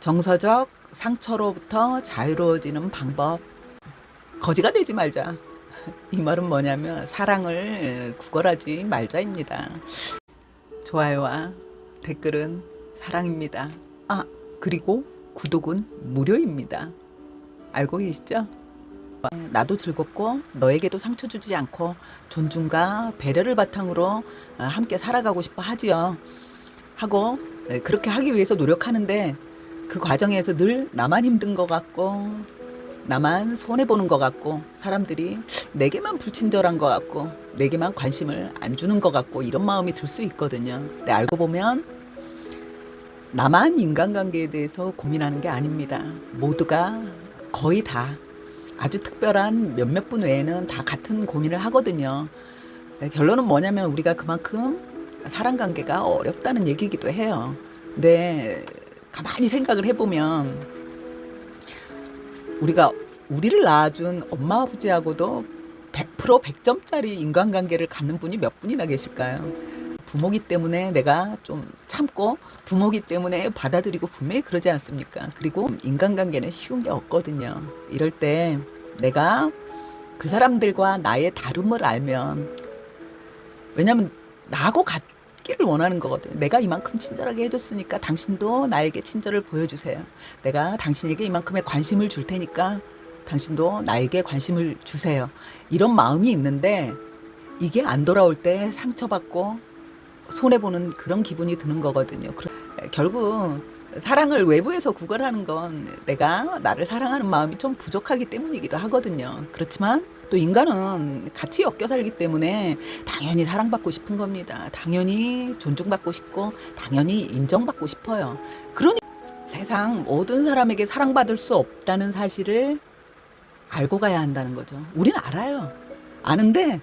정서적 상처로부터 자유로워지는 방법. 거지가 되지 말자. 이 말은 뭐냐면 사랑을 구걸하지 말자입니다. 좋아요와 댓글은 사랑입니다. 그리고 구독은 무료입니다. 알고 계시죠? 나도 즐겁고 너에게도 상처 주지 않고 존중과 배려를 바탕으로 함께 살아가고 싶어 하지요. 하고 그렇게 하기 위해서 노력하는데 그 과정에서 늘 나만 힘든 것 같고 나만 손해보는 것 같고 사람들이 내게만 불친절한 것 같고 내게만 관심을 안 주는 것 같고 이런 마음이 들 수 있거든요. 근데 알고 보면 나만 인간관계에 대해서 고민하는 게 아닙니다. 모두가 거의 다 아주 특별한 몇몇 분 외에는 다 같은 고민을 하거든요. 결론은 뭐냐면 우리가 그만큼 사랑관계가 어렵다는 얘기이기도 해요. 근데 가만히 생각을 해보면 우리를 낳아준 엄마 아버지하고도 100% 100점짜리 인간관계를 갖는 분이 몇 분이나 계실까요? 부모기 때문에 내가 좀 참고 부모기 때문에 받아들이고 분명히 그러지 않습니까? 그리고 인간관계는 쉬운 게 없거든요. 이럴 때 내가 그 사람들과 나의 다름을 알면, 왜냐면 나하고 같기를 원하는 거거든요. 내가 이만큼 친절하게 해줬으니까 당신도 나에게 친절을 보여주세요. 내가 당신에게 이만큼의 관심을 줄 테니까 당신도 나에게 관심을 주세요. 이런 마음이 있는데 이게 안 돌아올 때 상처받고 손해보는 그런 기분이 드는 거거든요. 결국 사랑을 외부에서 구걸하는 건 내가 나를 사랑하는 마음이 좀 부족하기 때문이기도 하거든요. 그렇지만 또 인간은 같이 엮여 살기 때문에 당연히 사랑받고 싶은 겁니다. 당연히 존중받고 싶고 당연히 인정받고 싶어요. 그러니 세상 모든 사람에게 사랑받을 수 없다는 사실을 알고 가야 한다는 거죠. 우리는 알아요. 아는데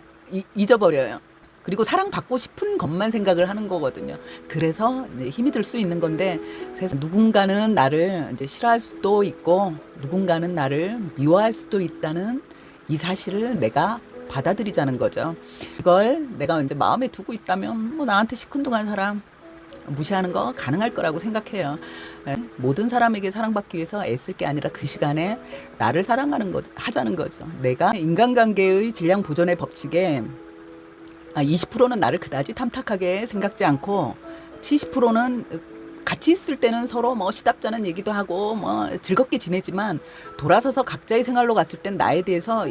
잊어버려요. 그리고 사랑받고 싶은 것만 생각을 하는 거거든요. 그래서 이제 힘이 들 수 있는 건데, 세상 누군가는 나를 이제 싫어할 수도 있고 누군가는 나를 미워할 수도 있다는 이 사실을 내가 받아들이자는 거죠. 이걸 내가 이제 마음에 두고 있다면 뭐 나한테 시큰둥한 사람 무시하는 거 가능할 거라고 생각해요. 모든 사람에게 사랑받기 위해서 애쓸 게 아니라 그 시간에 나를 사랑하는 거 하자는 거죠. 내가 인간관계의 질량 보존의 법칙에 20%는 나를 그다지 탐탁하게 생각지 않고 70%는 같이 있을 때는 서로 뭐 시답잖은 얘기도 하고 뭐 즐겁게 지내지만 돌아서서 각자의 생활로 갔을 땐 나에 대해서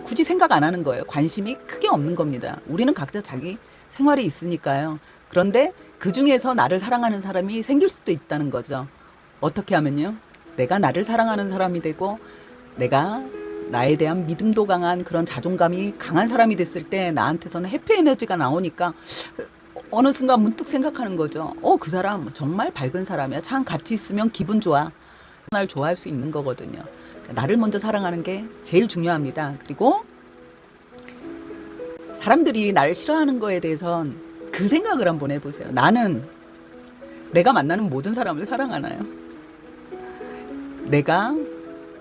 굳이 생각 안 하는 거예요. 관심이 크게 없는 겁니다. 우리는 각자 자기 생활이 있으니까요. 그런데 그 중에서 나를 사랑하는 사람이 생길 수도 있다는 거죠. 어떻게 하면요? 내가 나를 사랑하는 사람이 되고 내가 나에 대한 믿음도 강한 그런 자존감이 강한 사람이 됐을 때 나한테서는 해피 에너지가 나오니까 어느 순간 문득 생각하는 거죠. 그 사람 정말 밝은 사람이야. 참 같이 있으면 기분 좋아. 날 좋아할 수 있는 거거든요. 나를 먼저 사랑하는 게 제일 중요합니다. 그리고 사람들이 나를 싫어하는 거에 대해선 그 생각을 한번 해보세요. 나는 내가 만나는 모든 사람을 사랑하나요? 내가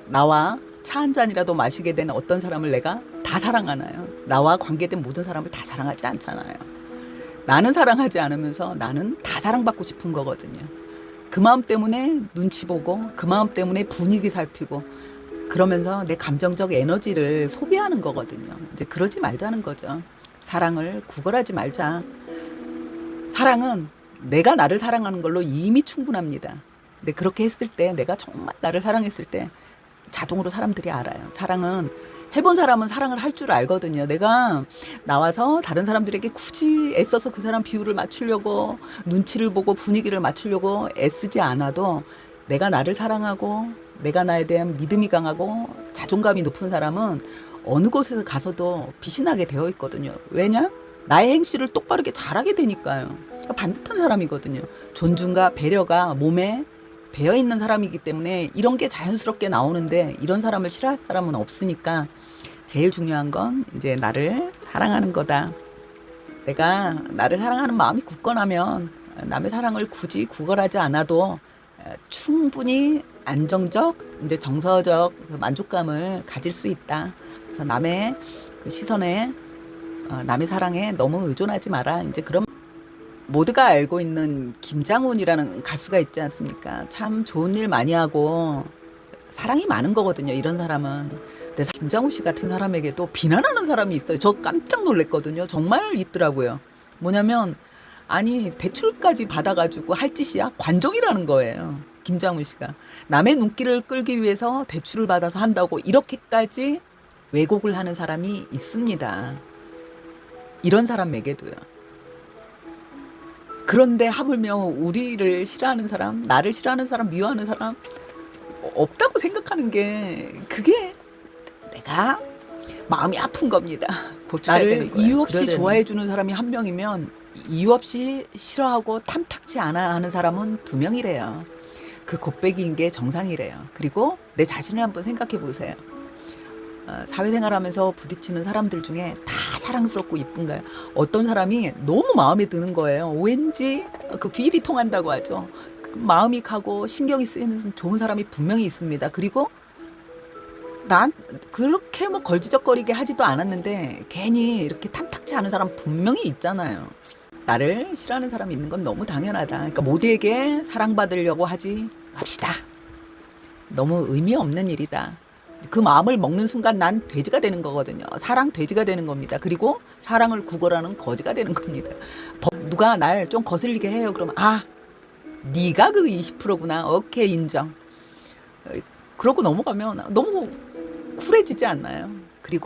나와 차 한 잔이라도 마시게 되는 어떤 사람을 내가 다 사랑하나요? 나와 관계된 모든 사람을 다 사랑하지 않잖아요. 나는 사랑하지 않으면서 나는 다 사랑받고 싶은 거거든요. 그 마음 때문에 눈치 보고 그 마음 때문에 분위기 살피고 그러면서 내 감정적 에너지를 소비하는 거거든요. 이제 그러지 말자는 거죠. 사랑을 구걸하지 말자. 사랑은 내가 나를 사랑하는 걸로 이미 충분합니다. 근데 그렇게 했을 때 내가 정말 나를 사랑했을 때 자동으로 사람들이 알아요. 사랑은 해본 사람은 사랑을 할 줄 알거든요. 내가 나와서 다른 사람들에게 굳이 애써서 그 사람 비율을 맞추려고 눈치를 보고 분위기를 맞추려고 애쓰지 않아도 내가 나를 사랑하고 내가 나에 대한 믿음이 강하고 자존감이 높은 사람은 어느 곳에서 가서도 빛이 나게 되어 있거든요. 왜냐? 나의 행실을 똑바르게 잘하게 되니까요. 반듯한 사람이거든요. 존중과 배려가 몸에 배어 있는 사람이기 때문에 이런 게 자연스럽게 나오는데 이런 사람을 싫어할 사람은 없으니까 제일 중요한 건 이제 나를 사랑하는 거다. 내가 나를 사랑하는 마음이 굳건하면 남의 사랑을 굳이 구걸하지 않아도 충분히 안정적, 이제 정서적 만족감을 가질 수 있다. 그래서 남의 그 시선에, 남의 사랑에 너무 의존하지 마라. 이제 그런 모두가 알고 있는 김장훈이라는 가수가 있지 않습니까? 참 좋은 일 많이 하고 사랑이 많은 거거든요. 이런 사람은. 근데 김장훈 씨 같은 사람에게도 비난하는 사람이 있어요. 저 깜짝 놀랐거든요. 정말 있더라고요. 뭐냐면 아니 대출까지 받아가지고 할 짓이야? 관종이라는 거예요. 김장훈 씨가. 남의 눈길을 끌기 위해서 대출을 받아서 한다고 이렇게까지 왜곡을 하는 사람이 있습니다. 이런 사람에게도요. 그런데 하물며 우리를 싫어하는 사람, 나를 싫어하는 사람, 미워하는 사람 없다고 생각하는 게 그게 내가 마음이 아픈 겁니다. 고쳐야 되는 나를 거예요. 이유 없이 그러려니. 좋아해 주는 사람이 한 명이면 이유 없이 싫어하고 탐탁치 않아 하는 사람은 2명이래요. 그 곱빼기인 게 정상이래요. 그리고 내 자신을 한번 생각해 보세요. 사회생활하면서 부딪히는 사람들 중에 다 사랑스럽고 이쁜가요? 어떤 사람이 너무 마음에 드는 거예요. 왠지 그 필이 통한다고 하죠. 그 마음이 가고 신경이 쓰이는 좋은 사람이 분명히 있습니다. 그리고 난 그렇게 뭐 걸지적거리게 하지도 않았는데 괜히 이렇게 탐탁치 않은 사람 분명히 있잖아요. 나를 싫어하는 사람이 있는 건 너무 당연하다. 그러니까 모두에게 사랑받으려고 하지 맙시다. 너무 의미 없는 일이다. 그 마음을 먹는 순간 난 돼지가 되는 거거든요. 사랑 돼지가 되는 겁니다. 그리고 사랑을 구걸하는 거지가 되는 겁니다. 누가 날 좀 거슬리게 해요. 그러면 아, 네가 그 20%구나. 오케이 인정. 그러고 넘어가면 너무 쿨해지지 않나요? 그리고